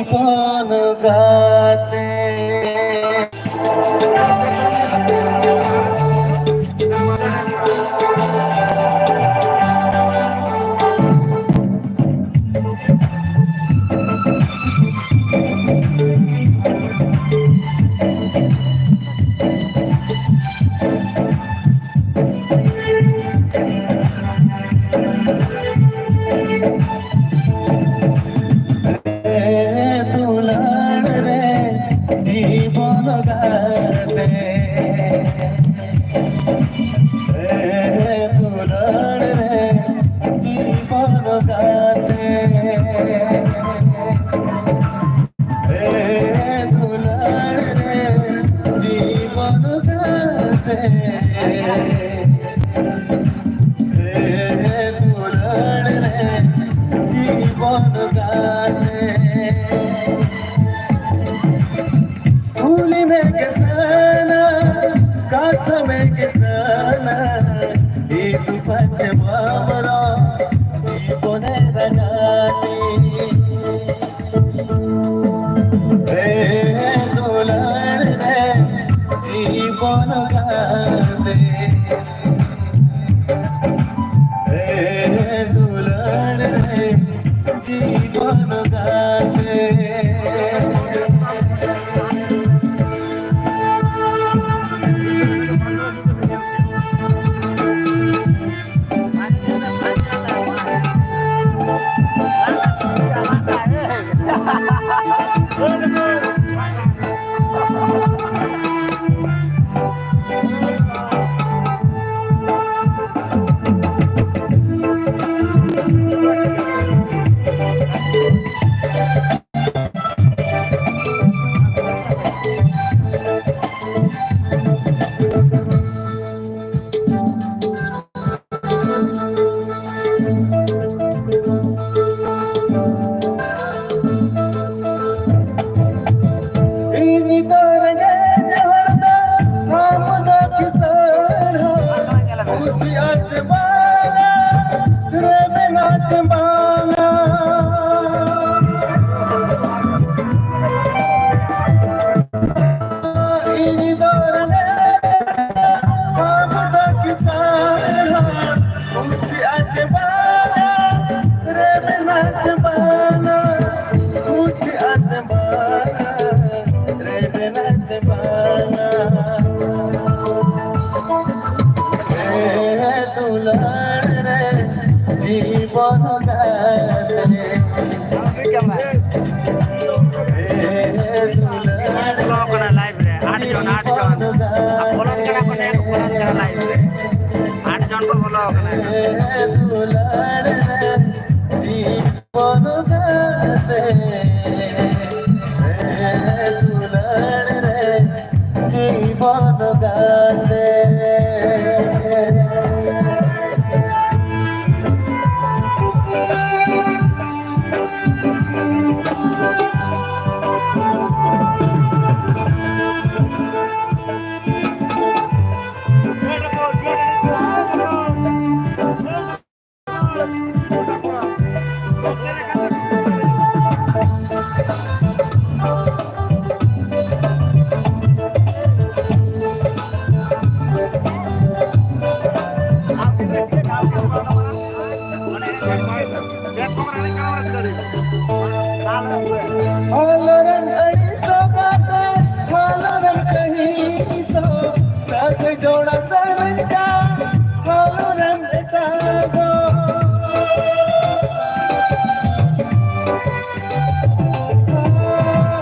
জীবন গাতে দুলার রে জীবন গাতে দুলার রে জীবন গাতে দুলার রে জীবন গাতে দুলার রে জীবন গাতে फूली में किसाना काठ में किसाना एक पच मामला जीवने रंगाती दुलार रे जीवन गाते दुलार रे जीवन गाते दुलार रे जीवन गाते दुलार लाइव रे 8 जन बोलो के अपने एक बोलो के लाइव रे 8 जन को बोलो के दुलार रे जीवन गाते दुलार रे जीवन गाते जोड़ा सरका हालो रंग टागो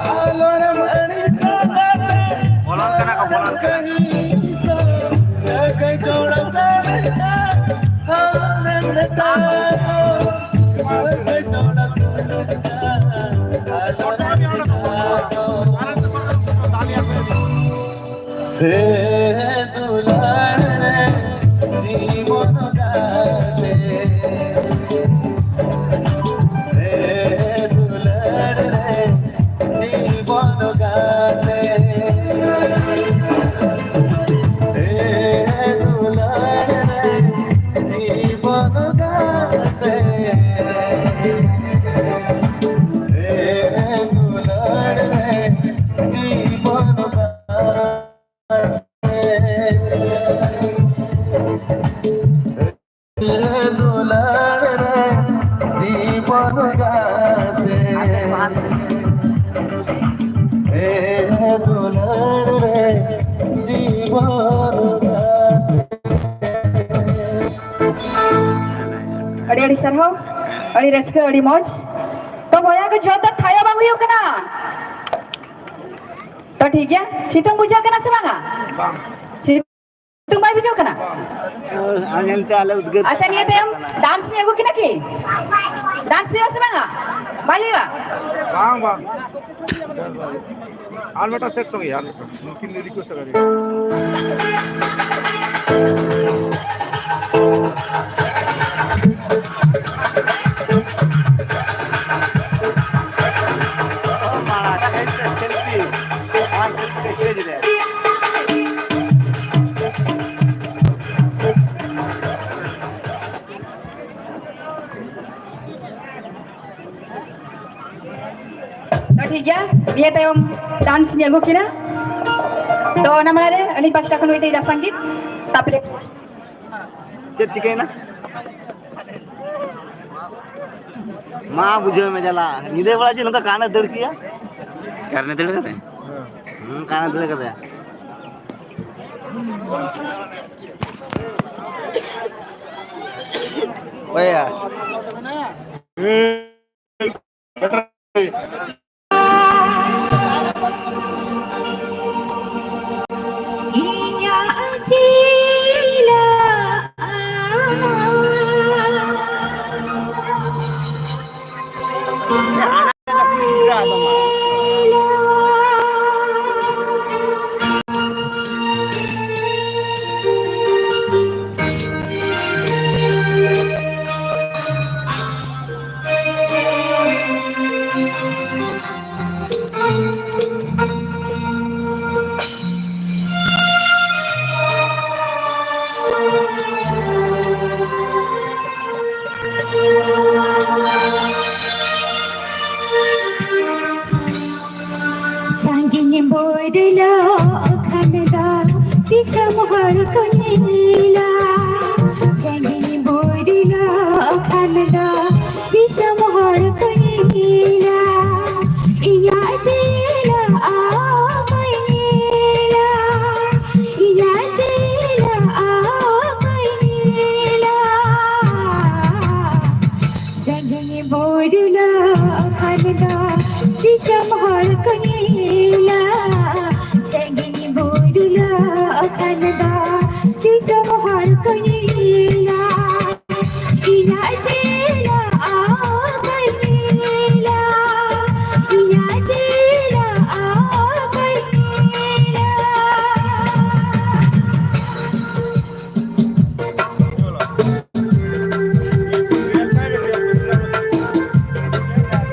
हालो रंग अड़ी सागाते बोलन कना को बोलन कहीं सो सग जोड़ा सरका हालो रंग टागो सग जोड़ा सरका हालो रंग टागो दुलार रे जीवन गाते दुलार रे जीवन गाते दुलार रे जीवन गाते হে দুলার রে জীবন अड़ी अड़ी सर हो अड़ी रस्के अड़ी मौज तो बोया के जो तक थाया बाबू यो कना तो ठीक है सितुंग बुझा कना से मांगा सितुंग भाई बुझा कना अच्छा नहीं तो हम डांस नहीं आगो किना की डांस नहीं से मांगा भाई बा bang bang almeta set song ya mungkin request kali तो ठीक है ये तो हम डांस नहीं आगो किना तो nama ada ini pas takkan wait ida sanggit tapi चेक चिके ना माँ बुझे में जला निदे वाला जी उनका काना दर किया करने दर करते काना दर करते भैया Sangin boydla khanda tisam har kanila Sangin boydla khanda tisam har kanila iya jela amaila iya jela amaila Sangin boydla khanda tisam har kanila Sangin boydla khanda tisam har kanila iya jela amaila iya jela amaila करे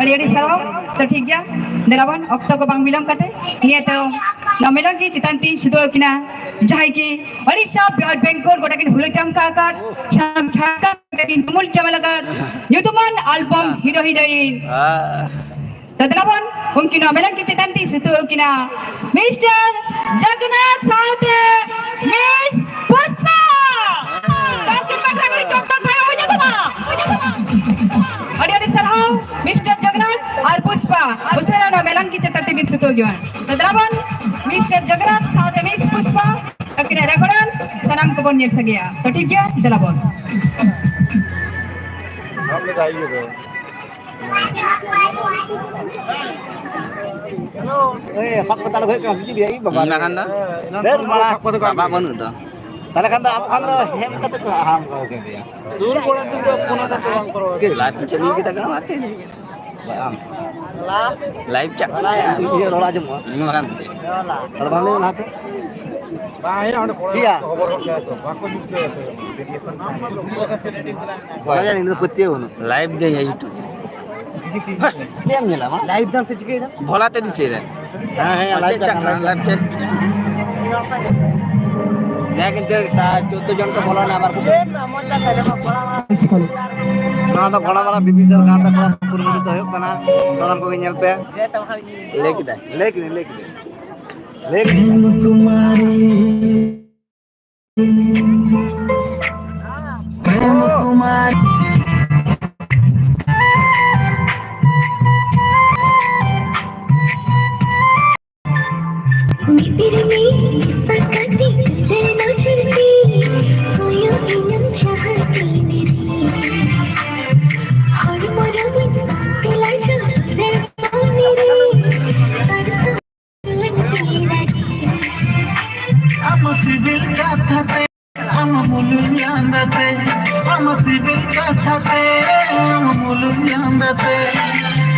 Adik-adik salam, tertik ya. Dalawan okto ko bang bilang kate. Niya to. Namelang ki citanti sido kina. Jahai ki Odisha biar Bengkol goda kin hule chamka kar. Sham chaka kin tumul chamalagar. Yutuman album hero heroin. Tadalawan mungkin namelang ki citanti sido kina. Mr. Jagannath Saute Miss Puspa. Kantin magagari chokta tayo punya sama. Adik-adik sarhau Mr. Jagannath और पुष्पा उसने ना मेलंग की चित्रती भी छुटो गया तो दरावन mister Jagannath साथ में मिस पुष्पा अकेले रेकॉर्डर सनम को बोलने से गया तो ठीक है दरावन हम लोग आइए सब पता लगे कहाँ से जी बाबा ना खाना देर माला साबा बनु तो ताले खाना आप खाना हेम कते तो हम कहोगे दिया दूर कोड़ा दूर पुनः का काम करो के लाइव चली की तक आते नहीं लाइव चक ये रोला जो माkan kalau bang nanti बाहर आने कोड़ा iya खबर क्या तो बाको जुटे kalian ini putih ono live deh ya YouTube क्या मिला मां लाइव डांस से चिके भोला ते दिसे दे हां हां लाइव चैट लेकिन तेरे साथ 14 जन को बोला ना बार ना तो बड़ा बड़ा बीबी सर का तक पुरमुरी तो है कना सलाम को नेल पे लेके दे प्रेम कुमारी तेरे में सकती रहना चलती कोई इनम चाहती मेरी हर मोरा में दिला जो रहने रे सरसा लगती लगी I'm a civil kathate I'm a mulun yandate